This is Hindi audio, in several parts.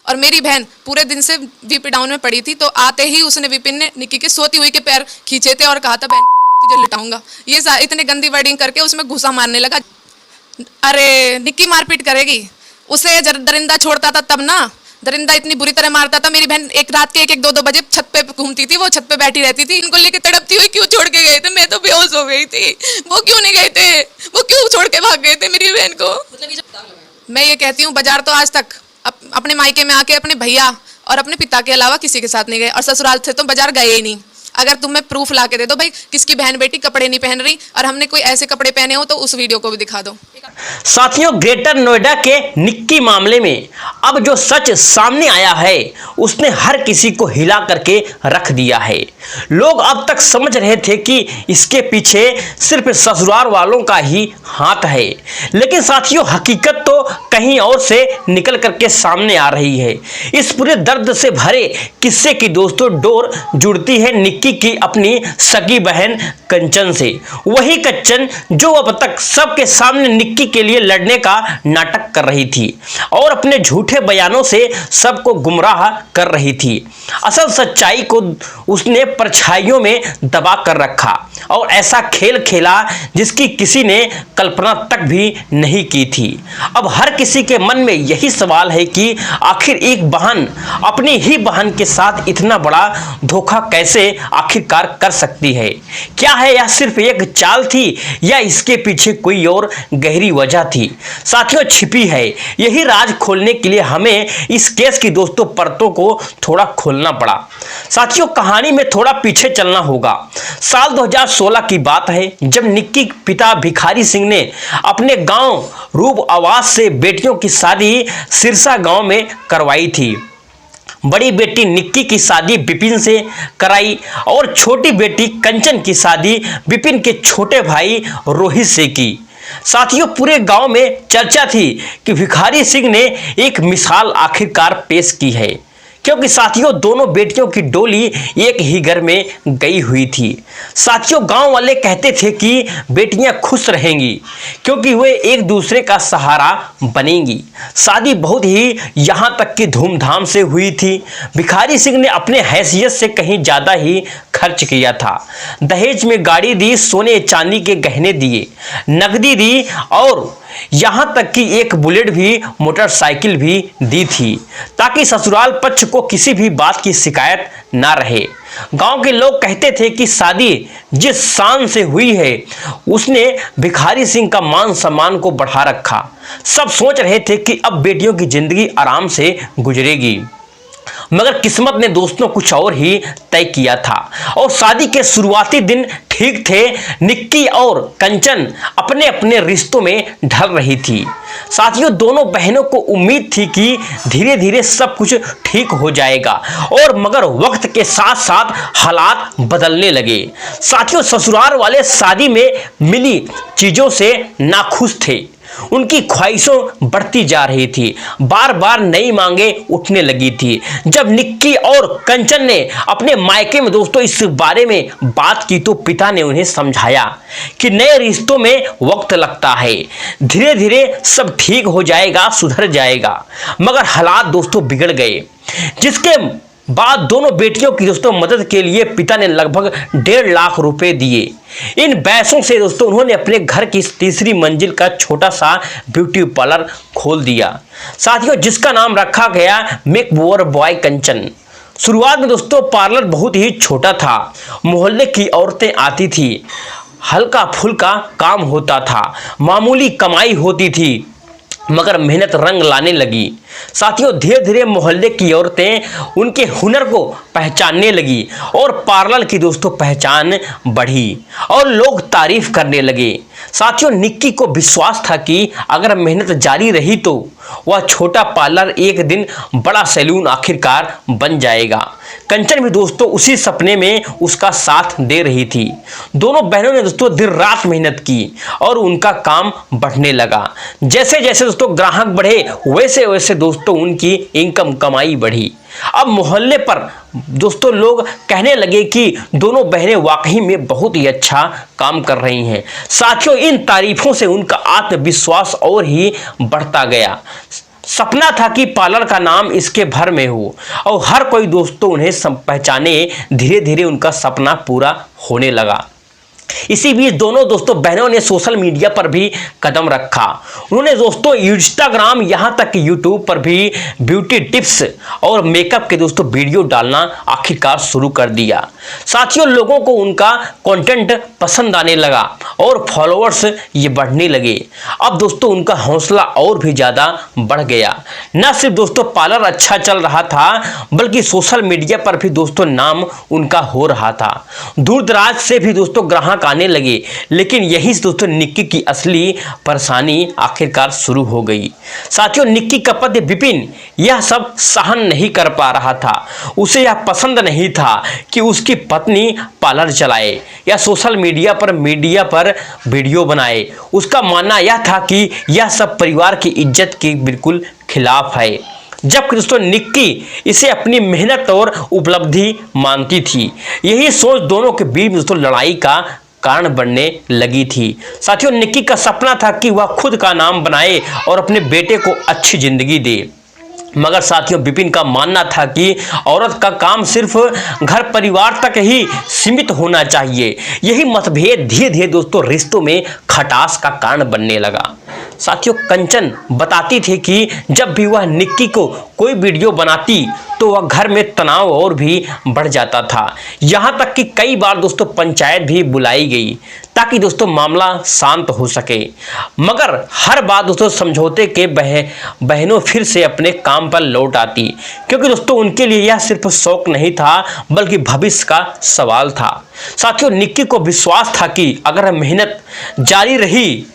और मेरी बहन पूरे दिन से वीपी डाउन में पड़ी थी, तो आते ही उसने विपिन ने निक्की के सोती हुई के पैर खींचे थे और कहा था बहन तुझे लिटाऊंगा। ये इतने गंदी वर्डिंग करके उसमें घुसा मारने लगा। अरे निक्की मारपीट करेगी, उसे दरिंदा छोड़ता था तब ना, दरिंदा इतनी बुरी तरह मारता था। मेरी बहन एक रात के 1-1, 2-2 बजे छत पे घूमती थी, वो छत पे बैठी रहती थी। इनको लेके तड़पती हुई क्यों छोड़ के गए थे? मैं तो बेहोश हो गई थी। वो क्यों नहीं गए थे? वो क्यों छोड़ के भाग गए थे मेरी बहन को? मैं ये कहती हूँ बाजार तो आज तक अपने मायके में आके अपने भैया और अपने पिता के अलावा किसी के साथ नहीं गए, और ससुराल से तो बाजार गए ही नहीं। अगर तुम्हें प्रूफ ला के दे दो भाई किसकी बहन बेटी कपड़े नहीं पहन रही और हमने कोई ऐसे कपड़े पहने हो तो उस वीडियो को भी दिखा दो। साथियों, ग्रेटर नोएडा के निक्की मामले में अब जो सच सामने आया है उसने हर किसी को हिला करके रख दिया है। लोग अब तक समझ रहे थे कि इसके पीछे सिर्फ ससुराल वालों का ही हाथ है, लेकिन साथियों हकीकत तो कहीं और से निकल करके सामने आ रही है। इस पूरे दर्द से भरे किस्से की दोस्तों डोर जुड़ती है निक्की की अपनी सगी बहन कंचन से। वही कंचन जो अब तक सबके सामने निक्की के लिए लड़ने का नाटक कर रही थी और अपने झूठे बयानों से सबको गुमराह कर रही थी। असल सच्चाई को उसने परछाइयों में दबा कर रखा और ऐसा खेल खेला जिसकी किसी ने कल्पना तक भी नहीं की थी। अब हर किसी के मन में यही सवाल है कि आखिर एक बहन अपनी ही बहन के साथ इतना बड़ा धोखा कैसे आखिरकार कर सकती है? क्या है यह सिर्फ एक चाल थी या इसके पीछे कोई और गहरी वजह थी? साथियों छिपी है, यही राज खोलने के लिए हमें इस केस की दोस्तों परतों को थोड़ा खोलना पड़ा। साथियों कहानी में थोड़ा पीछे चलना होगा। साल 2016 की बात है जब निक्की पिता भिखारी सिंह ने अपने गांव रूप आवास से बेटियों की शादी सिरसा गांव में करवाई थी। बड़ी बेटी निक्की की शादी विपिन से कराई और छोटी बेटी कंचन की शादी विपिन के छोटे भाई रोहित से की। साथियों पूरे गांव में चर्चा थी कि भिखारी सिंह ने एक मिसाल आखिरकार पेश की है, क्योंकि साथियों दोनों बेटियों की डोली एक ही घर में गई हुई थी। साथियों गांव वाले कहते थे कि बेटियां खुश रहेंगी क्योंकि वे एक दूसरे का सहारा बनेंगी। शादी बहुत ही यहां तक की धूमधाम से हुई थी। भिखारी सिंह ने अपने हैसियत से कहीं ज्यादा ही खर्च किया था। दहेज में गाड़ी दी, सोने चांदी के गहने दिए, नकदी दी और यहां तक कि एक बुलेट भी मोटरसाइकिल भी दी थी ताकि ससुराल पक्ष को किसी भी बात की शिकायत ना रहे। गांव के लोग कहते थे कि शादी जिस शान से हुई है उसने भिखारी सिंह का मान सम्मान को बढ़ा रखा। सब सोच रहे थे कि अब बेटियों की जिंदगी आराम से गुजरेगी, मगर किस्मत ने दोस्तों कुछ और ही तय किया था और शादी के शुरुआती दिन ठीक थे। निक्की और कंचन अपने अपने रिश्तों में ढल रही थी। साथियों दोनों बहनों को उम्मीद थी कि धीरे धीरे सब कुछ ठीक हो जाएगा और मगर वक्त के साथ साथ हालात बदलने लगे। साथियों ससुराल वाले शादी में मिली चीजों से नाखुश थे। उनकी ख्वाहिशों बढ़ती जा रही थी, बार बार नई मांगे उठने लगी थी। जब निक्की और कंचन ने अपने मायके में दोस्तों इस बारे में बात की तो पिता ने उन्हें समझाया कि नए रिश्तों में वक्त लगता है, धीरे धीरे सब ठीक हो जाएगा, सुधर जाएगा। मगर हालात दोस्तों बिगड़ गए, जिसके बाद दोनों बेटियों की दोस्तों मदद के लिए पिता ने लगभग 1.5 लाख रुपए दिए। इन पैसों से दोस्तों उन्होंने अपने घर की तीसरी मंजिल का छोटा सा ब्यूटी पार्लर खोल दिया। साथियों जिसका नाम रखा गया मेक ओवर बॉय कंचन। शुरुआत में दोस्तों पार्लर बहुत ही छोटा था, मोहल्ले की औरतें आती थी, हल्का फुल्का काम होता था, मामूली कमाई होती थी, मगर मेहनत रंग लाने लगी। साथियों धीरे धीरे मोहल्ले की औरतें उनके हुनर को पहचानने लगी और पार्लर की दोस्तों पहचान बढ़ी और लोग तारीफ करने लगे। साथियों निक्की को विश्वास था कि अगर मेहनत जारी रही तो वह छोटा पार्लर एक दिन बड़ा सैलून आखिरकार बन जाएगा। कंचन भी दोस्तों उसी सपने में उसका साथ दे रही थी। दोनों बहनों ने दोस्तों दिन रात मेहनत की और उनका काम बढ़ने लगा। जैसे जैसे दोस्तों ग्राहक बढ़े वैसे वैसे दोस्तों उनकी इनकम कमाई बढ़ी। अब मोहल्ले पर दोस्तों लोग कहने लगे कि दोनों बहनें वाकई में बहुत ही अच्छा काम कर रही हैं। साथियों इन तारीफों से उनका आत्मविश्वास और ही बढ़ता गया। सपना था कि पार्लर का नाम इसके भर में हो और हर कोई दोस्तों उन्हें पहचाने। धीरे धीरे उनका सपना पूरा होने लगा। इसी बीच दोनों दोस्तों बहनों ने सोशल मीडिया पर भी कदम रखा। उन्होंने दोस्तों इंस्टाग्राम यहां तक कि यूट्यूब पर भी ब्यूटी टिप्स और मेकअप के दोस्तों वीडियो डालना आखिरकार शुरू कर दिया। साथियों, लोगों को उनका कंटेंट पसंद आने लगा और फॉलोअर्स ये बढ़ने लगे। अब दोस्तों उनका हौसला और भी ज़्यादा बढ़ गया। न सिर्फ दोस्तों पार्लर अच्छा चल रहा था बल्कि सोशल मीडिया पर भी दोस्तों नाम उनका हो रहा था। दूर दराज से भी दोस्तों ग्राहक आने लगे। लेकिन यही दोस्तों निक्की की असली परेशानी आखिरकार शुरू हो गई। साथियों, निक्की का पति विपिन यह सब सहन नहीं कर पा रहा था। उसे यह पसंद नहीं था कि उसकी पत्नी पार्लर चलाए या सोशल मीडिया पर वीडियो बनाए। उसका मानना यह था कि यह सब परिवार की इज्जत के बिल्कुल खिलाफ है। जबकि दोस्तों निक्की इसे अपनी मेहनत और उपलब्धि मानती थी। यही सोच दोनों के बीच दोस्तों लड़ाई का कारण बनने लगी थी। साथियों, निक्की का सपना था कि वह खुद का नाम बनाए और अपने बेटे को अच्छी जिंदगी दे। मगर साथियों विपिन का मानना था कि औरत का काम सिर्फ घर परिवार तक ही सीमित होना चाहिए। यही मतभेद धीरे धीरे दोस्तों रिश्तों में खटास का कारण बनने लगा। साथियों, कंचन बताती थी कि जब भी वह निक्की को कोई वीडियो बनाती तो वह घर में तनाव और भी बढ़ जाता था। यहाँ तक कि कई बार दोस्तों पंचायत भी बुलाई गई ताकि दोस्तों मामला शांत हो सके। मगर हर बार दोस्तों समझौते के बहनों फिर से अपने काम पर लौट आती, क्योंकि दोस्तों उनके लिए यह सिर्फ शौक नहीं था बल्कि भविष्य का सवाल था। साथियों, निक्की को विश्वास था कि अगर मेहनत जारी रही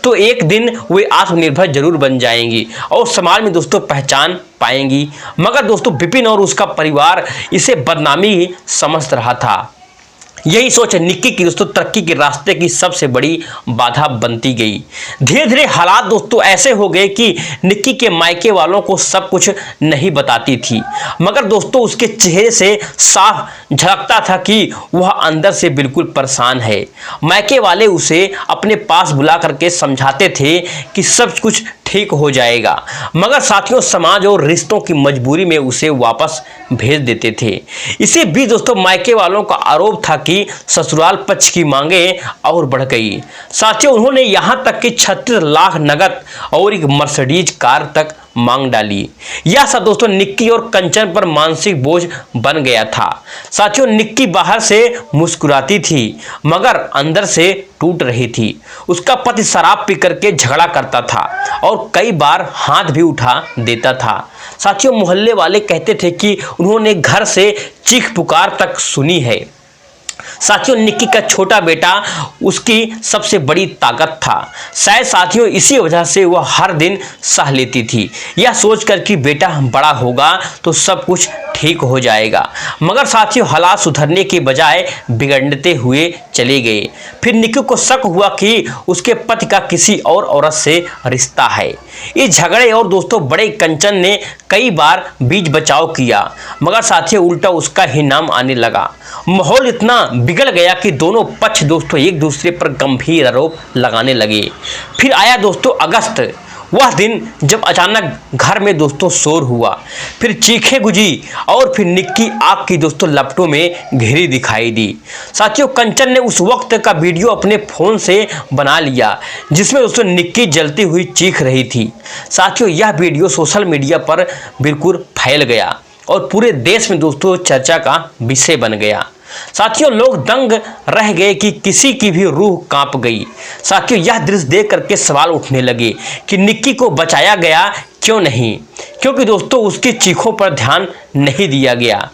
तो एक दिन वे आत्मनिर्भर जरूर बन जाएंगी और समाज में दोस्तों पहचान पाएंगी। मगर दोस्तों विपिन और उसका परिवार इसे बदनामी समझ रहा था। यही सोच निक्की की दोस्तों तरक्की के रास्ते की सबसे बड़ी बाधा बनती गई। धीरे धीरे हालात दोस्तों ऐसे हो गए कि निक्की के मायके वालों को सब कुछ नहीं बताती थी। मगर दोस्तों उसके चेहरे से साफ झलकता था कि वह अंदर से बिल्कुल परेशान है। मायके वाले उसे अपने पास बुला करके समझाते थे कि सब कुछ ठीक हो जाएगा, मगर साथियों समाज और रिश्तों की मजबूरी में उसे वापस भेज देते थे। इसी बीच दोस्तों मायके वालों का आरोप था कि ससुराल पक्ष की मांगें और बढ़ गई। साथियों, उन्होंने यहां तक कि 36 लाख नगद और एक मर्सिडीज कार तक मांग डाली। यह सब दोस्तों निक्की और कंचन पर मानसिक बोझ बन गया था। साथियों, निक्की बाहर से मुस्कुराती थी मगर अंदर से टूट रही थी। उसका पति शराब पी करके झगड़ा करता था और कई बार हाथ भी उठा देता था। साथियों, मोहल्ले वाले कहते थे कि उन्होंने घर से चीख पुकार तक सुनी है। साथियों, निक्की का छोटा बेटा उसकी सबसे बड़ी ताकत था। शायद साथियों इसी वजह से वह हर दिन सह लेती थी, यह सोचकर कि बेटा बड़ा होगा तो सब कुछ ठीक हो जाएगा। मगर साथियों हालात सुधरने के बजाय बिगड़ते हुए चले गए। फिर निक्की को शक हुआ कि उसके पति का किसी और औरत से रिश्ता है। इस झगड़े और दोस्तों बड़े कंचन ने कई बार बीच बचाव किया, मगर साथियों उल्टा उसका ही नाम आने लगा। माहौल इतना बिगड़ गया कि दोनों पक्ष दोस्तों एक दूसरे पर गंभीर आरोप लगाने लगे। फिर आया दोस्तों अगस्त, वह दिन जब अचानक घर में दोस्तों शोर हुआ, फिर चीखें गुजी और फिर निक्की आग की दोस्तों लपटों में घिरी दिखाई दी। साथियों, कंचन ने उस वक्त का वीडियो अपने फोन से बना लिया जिसमें दोस्तों निक्की जलती हुई चीख रही थी। साथियों, यह वीडियो सोशल मीडिया पर बिल्कुल फैल गया और पूरे देश में दोस्तों चर्चा का विषय बन गया। साथियों, लोग दंग रह गए कि किसी की भी रूह कांप गई। साथियों, यह दृश्य देख करके सवाल उठने लगे कि निक्की को बचाया गया क्यों नहीं, क्योंकि दोस्तों उसकी चीखों पर ध्यान नहीं दिया गया।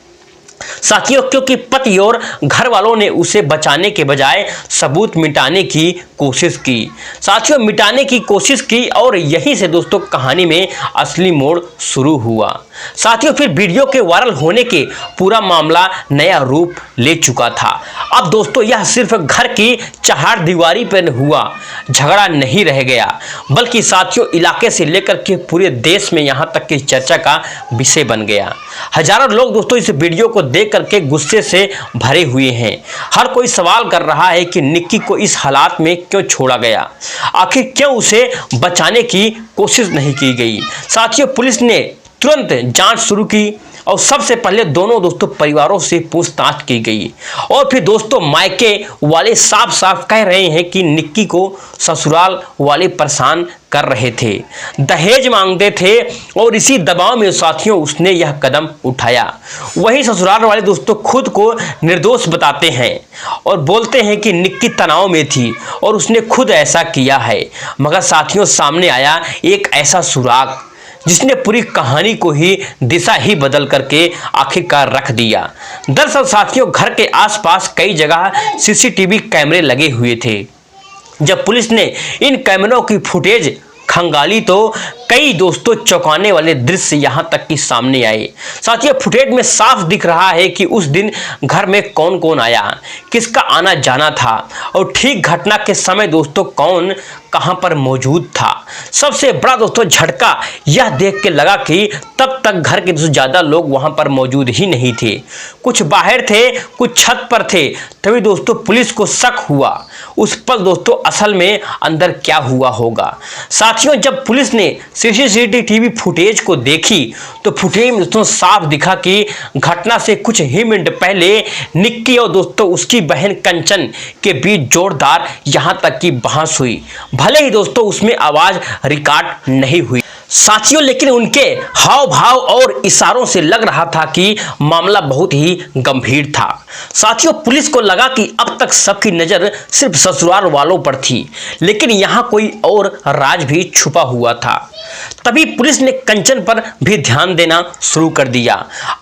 साथियों, क्योंकि पति और घर वालों ने उसे बचाने के बजाय सबूत मिटाने की कोशिश की। साथियों, मिटाने की कोशिश की और यहीं से दोस्तों कहानी में असली मोड़ शुरू हुआ। साथियों, फिर वीडियो के वायरल होने के पूरा मामला नया रूप ले चुका था। अब दोस्तों यह सिर्फ घर की चहारदीवारी पर हुआ झगड़ा नहीं रह गया, बल्कि साथियों इलाके से लेकर के पूरे देश में यहाँ तक कि चर्चा का विषय बन गया। हजारों लोग दोस्तों इस वीडियो को देख लेकर के गुस्से से भरे हुए हैं। हर कोई सवाल कर रहा है कि निक्की को इस हालात में क्यों छोड़ा गया, आखिर क्यों उसे बचाने की कोशिश नहीं की गई। साथियों, पुलिस ने तुरंत जांच शुरू की और सबसे पहले दोनों दोस्तों परिवारों से पूछताछ की गई और फिर दोस्तों मायके वाले साफ साफ कह रहे हैं कि निक्की को ससुराल वाले परेशान कर रहे थे, दहेज मांगते थे और इसी दबाव में साथियों उसने यह कदम उठाया। वही ससुराल वाले दोस्तों खुद को निर्दोष बताते हैं और बोलते हैं कि निक्की तनाव में थी और उसने खुद ऐसा किया है। मगर साथियों सामने आया एक ऐसा सुराग जिसने पूरी कहानी को ही दिशा ही बदल करके आखिरकार रख दिया। दरअसल साथियों घर के आसपास कई जगह सीसीटीवी कैमरे लगे हुए थे। जब पुलिस ने इन कैमरों की फुटेज खंगाली तो कई दोस्तों चौंकाने वाले दृश्य यहां तक कि सामने आए। साथियों फुटेज में साफ दिख रहा है कि उस दिन घर में कौन कौन आया, किसका आना जाना था और ठीक घटना के समय दोस्तों कौन कहां पर मौजूद था। सबसे बड़ा दोस्तों झटका यह देख के लगा कि तब तक घर के दोस्तों ज्यादा लोग वहां पर मौजूद ही नहीं थे, कुछ बाहर थे, कुछ छत पर थे। तभी दोस्तों पुलिस को शक हुआ उस पर दोस्तों असल में अंदर क्या हुआ होगा। साथियों जब पुलिस ने सीसीटीवी फुटेज को देखी तो फुटेज में दोस्तों साफ दिखा कि घटना से कुछ ही मिनट पहले निक्की और दोस्तों उसकी बहन कंचन के बीच जोरदार यहां तक कि बहस हुई। भले ही दोस्तों उसमें आवाज रिकॉर्ड नहीं हुई साथियों, लेकिन उनके हाव भाव और इशारों से लग रहा था कि मामला बहुत ही गंभीर था। साथियों पुलिस को लगा कि अब तक सबकी नजर सिर्फ ससुराल वालों पर थी, लेकिन यहाँ कोई और राज भी छुपा हुआ था। तभी पुलिस ने कंचन पर भी ध्यान देना शुरू कर दिया।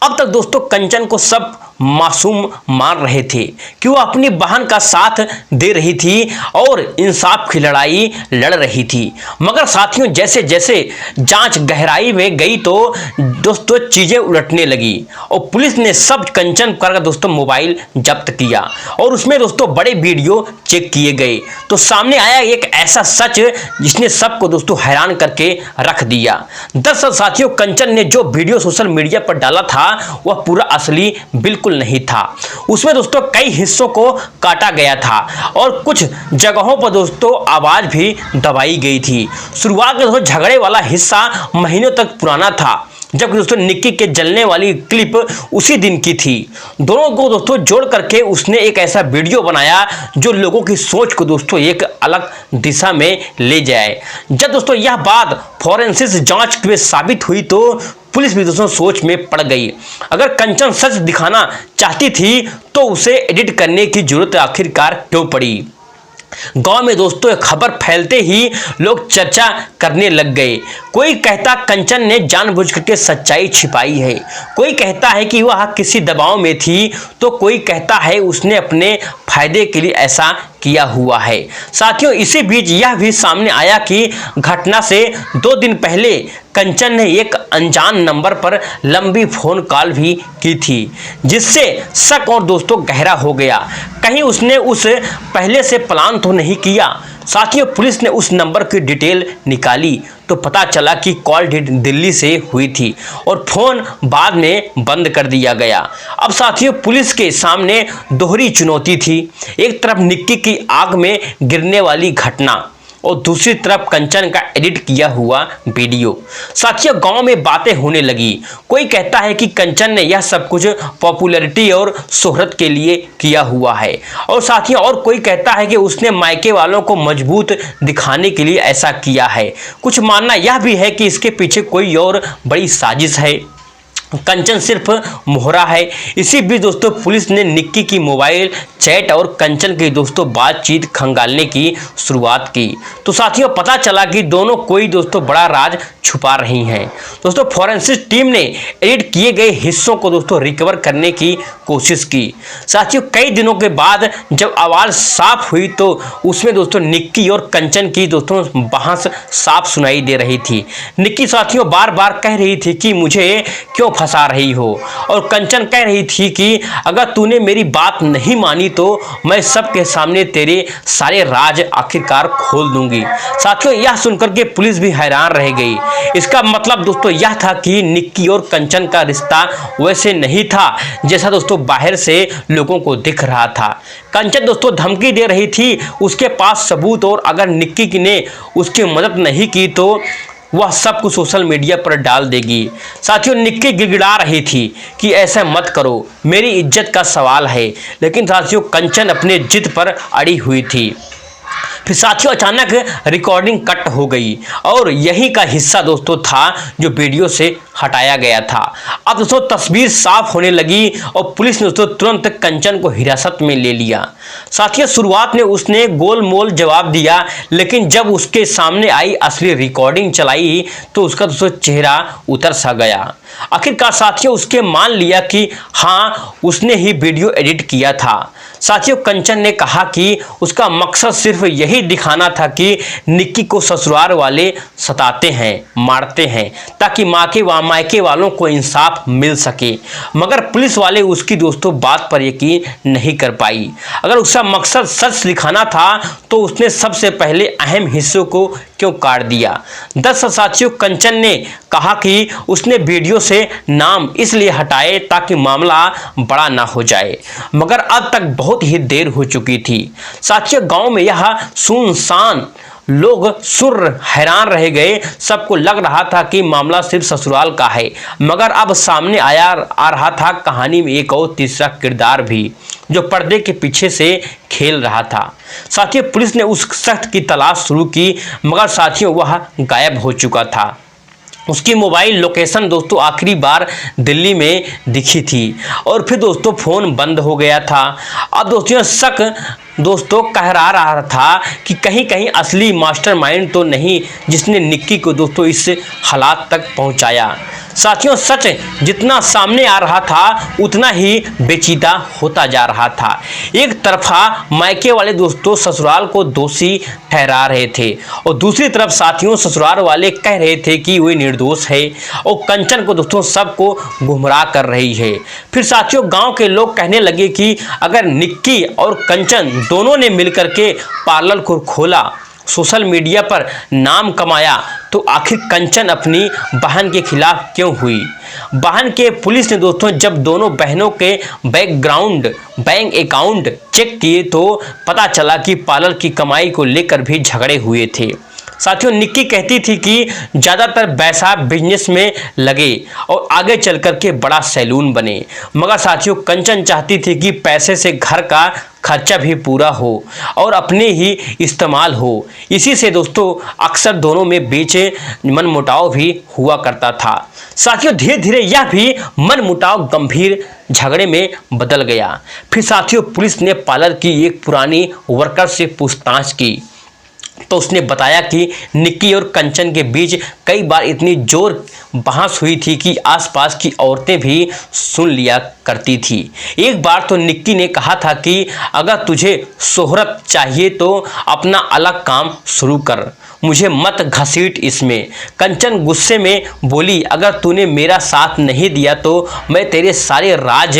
अब तक दोस्तों कंचन को सब मासूम मान रहे थे कि वो अपनी बहन का साथ दे रही थी और इंसाफ की लड़ाई लड़ रही थी। मगर साथियों जैसे जैसे जांच गहराई में गई तो दोस्तों चीजें उलटने लगी और पुलिस ने सब कंचन का दोस्तों मोबाइल जब्त किया और उसमें दोस्तों बड़े वीडियो चेक किए गए तो सामने आया एक ऐसा सच जिसने सबको दोस्तों हैरान करके रख दिया। दरअसल साथियों कंचन ने जो वीडियो सोशल मीडिया पर डाला था वह पूरा असली बिल्कुल नहीं था। उसमें दोस्तों कई हिस्सों को काटा गया था और कुछ जगहों पर दोस्तों आवाज भी दबाई गई थी। शुरुआत में दोस्तों झगड़े वाला हिस्सा महीनों तक पुराना था, जबकि दोस्तों निक्की के जलने वाली क्लिप उसी दिन की थी। दोनों को दोस्तों जोड़ करके उसने एक ऐसा वीडियो बनाया जो लोगों की सोच को दोस्तों एक अलग दिशा में ले जाए। जब दोस्तों यह बात फॉरेंसिक जांच में साबित हुई तो पुलिस भी दोस्तों सोच में पड़ गई। अगर कंचन सच दिखाना चाहती थी तो उसे एडिट करने की जरूरत आखिरकार क्यों पड़ी। गांव में दोस्तों खबर फैलते ही लोग चर्चा करने लग गए। कोई कहता कंचन ने जानबूझ करके सच्चाई छिपाई है, कोई कहता है कि वह किसी दबाव में थी, तो कोई कहता है उसने अपने फायदे के लिए ऐसा किया हुआ है। साथियों इसी बीच यह भी सामने आया कि घटना से 2 दिन पहले कंचन ने एक अनजान नंबर पर लंबी फोन कॉल भी की थी, जिससे शक और दोस्तों गहरा हो गया। कहीं उसने उस पहले से प्लान तो नहीं किया। साथियों पुलिस ने उस नंबर की डिटेल निकाली तो पता चला कि कॉल दिल्ली से हुई थी और फोन बाद में बंद कर दिया गया। अब साथियों पुलिस के सामने दोहरी चुनौती थी, एक तरफ निक्की की आग में गिरने वाली घटना और दूसरी तरफ कंचन का एडिट किया हुआ वीडियो। साथियों गांव में बातें होने लगी। कोई कहता है कि कंचन ने यह सब कुछ पॉपुलैरिटी और शोहरत के लिए किया हुआ है और साथियों और कोई कहता है कि उसने मायके वालों को मजबूत दिखाने के लिए ऐसा किया है। कुछ मानना यह भी है कि इसके पीछे कोई और बड़ी साजिश है, कंचन सिर्फ मोहरा है। इसी बीच दोस्तों पुलिस ने निक्की की मोबाइल चैट और कंचन की दोस्तों बातचीत खंगालने की शुरुआत की तो साथियों पता चला कि दोनों कोई दोस्तों बड़ा राज छुपा रही हैं। दोस्तों फॉरेंसिक टीम ने एडिट किए गए हिस्सों को दोस्तों रिकवर करने की कोशिश की। साथियों कई दिनों के बाद जब आवाज़ साफ हुई तो उसमें दोस्तों निक्की और कंचन की दोस्तों बहस साफ सुनाई दे रही थी। निक्की साथियों बार बार कह रही थी कि मुझे क्यों फंसा रही हो। और कंचन कह रही थी कि अगर तूने मेरी बात नहीं मानी तो मैं सबके सामने तेरे सारे राज आखिरकार खोल दूंगी। साथियों, यह सुनकर के पुलिस भी हैरान रह गई। इसका मतलब दोस्तों यह था कि निक्की और कंचन का रिश्ता वैसे नहीं था जैसा दोस्तों बाहर से लोगों को दिख रहा था। कंचन दोस्तों धमकी दे रही थी, उसके पास सबूत, और अगर निक्की ने उसकी मदद नहीं की तो वह सब कुछ सोशल मीडिया पर डाल देगी। साथियों, निक्की गिड़गिड़ा रही थी कि ऐसा मत करो, मेरी इज्जत का सवाल है। लेकिन साथियों, कंचन अपने जिद पर अड़ी हुई थी। फिर साथियों अचानक रिकॉर्डिंग कट हो गई और यही का हिस्सा दोस्तों था जो वीडियो से हटाया गया था। अब दोस्तों तस्वीर साफ होने लगी और पुलिस ने दोस्तों तुरंत कंचन को हिरासत में ले लिया। साथियों, शुरुआत में उसने गोलमोल जवाब दिया, लेकिन जब उसके सामने आई असली रिकॉर्डिंग चलाई तो उसका दोस्तों चेहरा उतर सा गया। आखिरकार साथियों उसके मान लिया कि हाँ, उसने ही वीडियो एडिट किया था। साथियों, कंचन ने कहा कि उसका मकसद सिर्फ यही दिखाना था कि निक्की को ससुराल वाले सताते हैं, मारते हैं, ताकि मायके वालों को इंसाफ मिल सके। मगर पुलिस वाले उसकी दोस्तों बात पर यकीन नहीं कर पाई। अगर उसका मकसद सच दिखाना था तो उसने सबसे पहले अहम हिस्सों को क्यों काट दिया। दरअसल साथियों, कंचन ने कहा कि उसने वीडियो से नाम इसलिए हटाए ताकि मामला बड़ा ना हो जाए, मगर अब तक बहुत ही देर हो चुकी थी। साथियों, गांव में यह सुनसान, लोग सुर हैरान रह गए। सबको लग रहा था कि मामला सिर्फ ससुराल का है, मगर अब सामने आ रहा था कहानी में एक और तीसरा किरदार भी जो पर्दे के पीछे से खेल रहा था। साथियों, पुलिस ने उस शख्स की तलाश शुरू की, मगर साथियों वह गायब हो चुका था। उसकी मोबाइल लोकेशन दोस्तों आखिरी बार दिल्ली में दिखी थी और फिर दोस्तों फ़ोन बंद हो गया था। अब दोस्तों शक दोस्तों कहरा रहा था कि कहीं कहीं असली मास्टरमाइंड तो नहीं जिसने निक्की को दोस्तों इस हालात तक पहुंचाया। साथियों, सच जितना सामने आ रहा था उतना ही बेचीदा होता जा रहा था। एक तरफा मायके वाले दोस्तों ससुराल को दोषी ठहरा रहे थे और दूसरी तरफ साथियों ससुराल वाले कह रहे थे कि वह निर्दोष है और कंचन को दोस्तों सबको गुमराह कर रही है। फिर साथियों गांव के लोग कहने लगे कि अगर निक्की और कंचन दोनों ने मिलकर के पार्लर को खोला, सोशल मीडिया पर नाम कमाया, तो आखिर कंचन अपनी बहन के खिलाफ क्यों हुई। बहन के पुलिस ने दोस्तों जब दोनों बहनों के बैंक अकाउंट चेक किए तो पता चला कि पार्लर की कमाई को लेकर भी झगड़े हुए थे। साथियों, निक्की कहती थी कि ज़्यादातर पैसा बिजनेस में लगे और आगे चल कर के बड़ा सैलून बने, मगर साथियों कंचन चाहती थी कि पैसे से घर का खर्चा भी पूरा हो और अपने ही इस्तेमाल हो। इसी से दोस्तों अक्सर दोनों में बीच मनमुटाव भी हुआ करता था। साथियों, धीरे धीरे यह भी मनमुटाव गंभीर झगड़े में बदल गया। फिर साथियों पुलिस ने पार्लर की एक पुरानी वर्कर से पूछताछ की तो उसने बताया कि निक्की और कंचन के बीच कई बार इतनी जोर बहस हुई थी कि आसपास की औरतें भी सुन लिया करती थी। एक बार तो निक्की ने कहा था कि अगर तुझे शोहरत चाहिए तो अपना अलग काम शुरू कर, मुझे मत घसीट इसमें। कंचन गुस्से में बोली, अगर तूने मेरा साथ नहीं दिया तो मैं तेरे सारे राज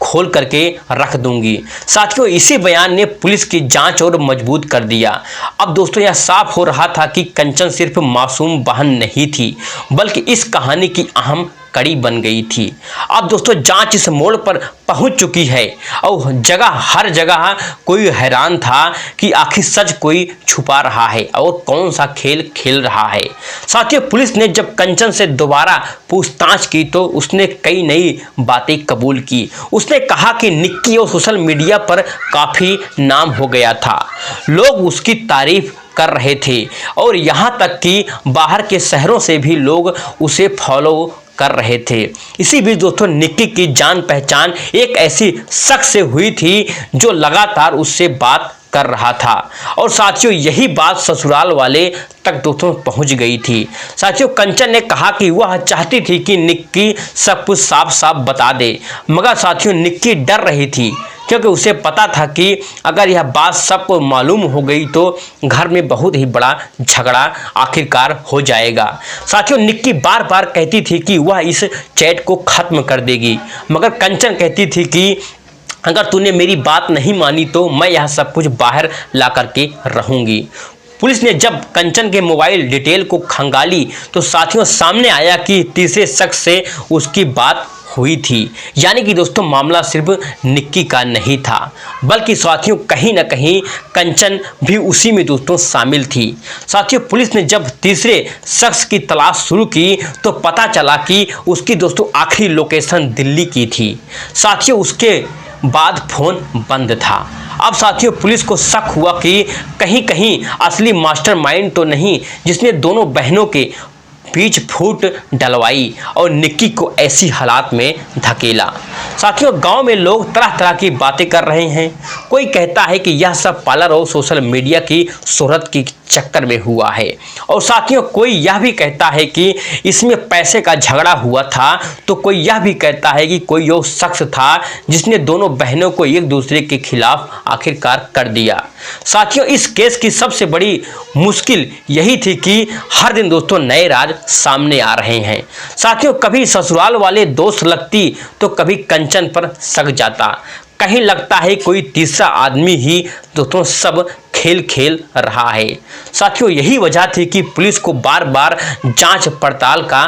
खोल करके रख दूंगी। साथियों, इसी बयान ने पुलिस की जांच और मजबूत कर दिया। अब दोस्तों यह साफ हो रहा था कि कंचन सिर्फ मासूम बहन नहीं थी, बल्कि इस कहानी की अहम कड़ी बन गई थी। अब दोस्तों जांच इस मोड़ पर पहुंच चुकी है और हर जगह कोई हैरान था कि आखिर सच कोई छुपा रहा है और कौन सा खेल खेल रहा है। साथियों, पुलिस ने जब कंचन से दोबारा पूछताछ की तो उसने कई नई बातें कबूल की। उसने कहा कि निक्की और सोशल मीडिया पर काफ़ी नाम हो गया था, लोग उसकी तारीफ कर रहे थे और यहाँ तक कि बाहर के शहरों से भी लोग उसे फॉलो कर रहे थे। इसी बीच दोस्तों निक्की की जान पहचान एक ऐसी शख्स से हुई थी जो लगातार उससे बात कर रहा था और साथियों यही बात ससुराल वाले तक दोस्तों पहुंच गई थी। साथियों, कंचन ने कहा कि वह चाहती थी कि निक्की सब कुछ साफ साफ बता दे, मगर साथियों निक्की डर रही थी क्योंकि उसे पता था कि अगर यह बात सबको मालूम हो गई तो घर में बहुत ही बड़ा झगड़ा आखिरकार हो जाएगा। साथियों, निक्की बार बार कहती थी कि वह इस चैट को खत्म कर देगी, मगर कंचन कहती थी कि अगर तूने मेरी बात नहीं मानी तो मैं यह सब कुछ बाहर ला करके रहूंगी। पुलिस ने जब कंचन के मोबाइल डिटेल को खंगाली तो साथियों सामने आया कि तीसरे शख्स से उसकी बात हुई थी। यानी कि दोस्तों मामला सिर्फ निक्की का नहीं था, बल्कि साथियों कहीं ना कहीं कंचन भी उसी में दोस्तों शामिल थी। साथियों, पुलिस ने जब तीसरे शख्स की तलाश शुरू की तो पता चला कि उसकी दोस्तों आखिरी लोकेशन दिल्ली की थी। साथियों, उसके बाद फोन बंद था। अब साथियों पुलिस को शक हुआ कि कहीं कहीं असली मास्टरमाइंड तो नहीं जिसने दोनों बहनों के बीच फूट डलवाई और निक्की को ऐसी हालात में धकेला। साथियों, गांव में लोग तरह तरह की बातें कर रहे हैं। कोई कहता है कि यह सब पार्लर और सोशल मीडिया की शोहरत की चक्कर में हुआ है, और साथियों कोई यह भी कहता है कि इसमें पैसे का झगड़ा हुआ था, तो कोई यह भी कहता है कि कोई वो शख्स था जिसने दोनों बहनों को एक दूसरे के खिलाफ आखिरकार कर दिया। साथियों, इस केस की सबसे बड़ी मुश्किल यही थी कि हर दिन दोस्तों नए राज सामने आ रहे हैं। साथियों, कभी ससुराल वाले दोस्त लगती तो कभी कंचन पर शक जाता, कहीं लगता है कोई तीसरा आदमी ही दोस्तों सब खेल खेल रहा है। साथियों, यही वजह थी कि पुलिस को बार बार जांच पड़ताल का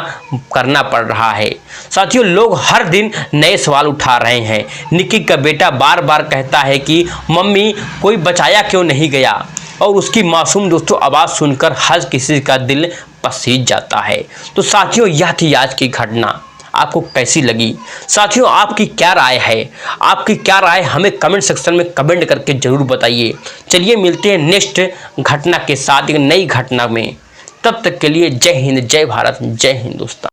करना पड़ रहा है। साथियों, लोग हर दिन नए सवाल उठा रहे हैं। निक्की का बेटा बार बार कहता है कि मम्मी कोई बचाया क्यों नहीं गया, और उसकी मासूम दोस्तों आवाज़ सुनकर हर किसी का दिल पसीज जाता है। तो साथियों, यह थी आज की घटना। आपको कैसी लगी? साथियों, आपकी क्या राय है? आपकी क्या राय हमें कमेंट सेक्शन में कमेंट करके जरूर बताइए। चलिए मिलते हैं नेक्स्ट घटना के साथ, एक नई घटना में। तब तक के लिए जय हिंद, जय भारत, जय हिंदुस्तान।